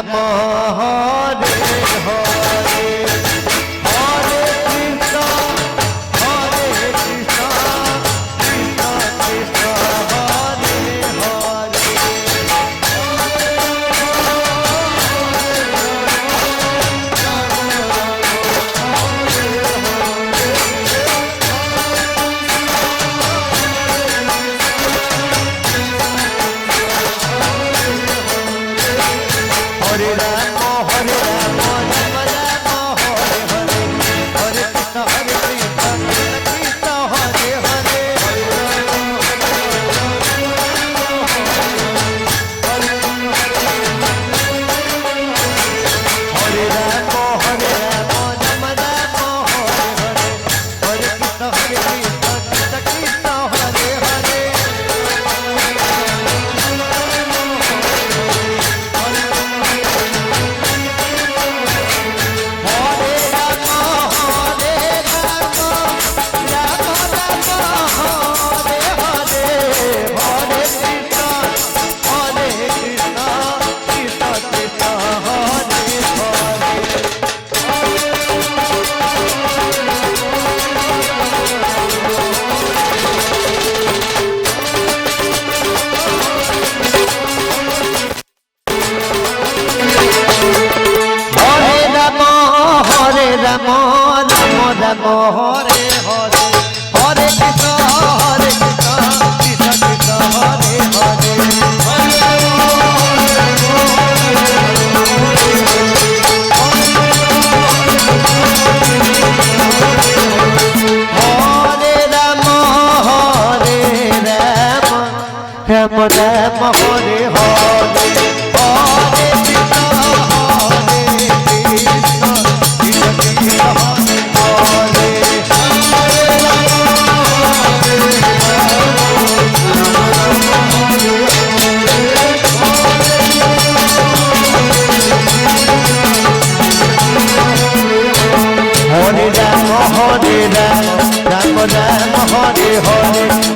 Ram Hare Hare Hare Krishna Krishna Krishna Hare Hare Hare Ram Hare Ram Ram Ram Hare Hare Hare Krishna Krishna Krishna Hare Hare Hare Ram Hare Ram Ram Ram Hare Hare Hare Krishna Krishna Krishna Hare Hare Ram Ram Hare Hare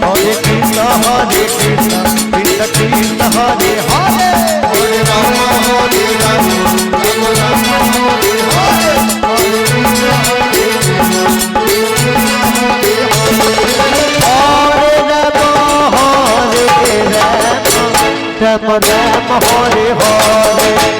Hare Krishna Krishna Krishna Hare Hare Hare Ram Ram Ram Hare Hare Hare Krishna Hare Ram Ram Ram Hare Hare Hare Krishna Krishna Krishna Hare Hare Hare Ram Hare Ram Ram Ram Hare Hare Hare Krishna Ram Ram Hare Hare Hare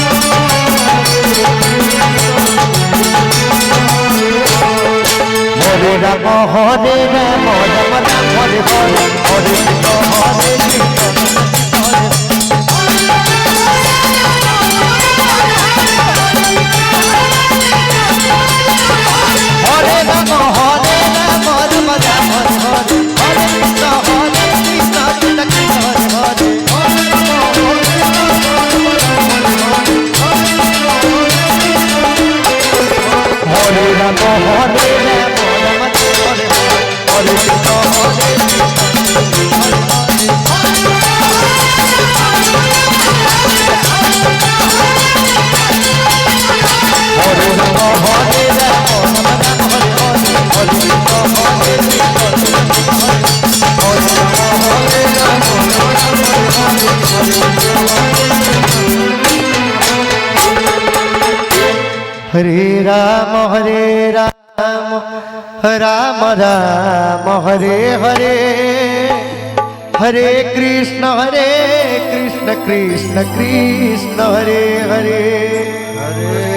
Ram Hare Ram Ram Ram Hare Hare Hare Krishna Hare Ram Hare Ram Ram Ram Hare Hare Hare Krishna Krishna Krishna Hare Hare Hare Ram Hare Ram Hare Krishna Hare Ram Ram Ram Hare Hare Hare Krishna Krishna Krishna Hare Hare Hare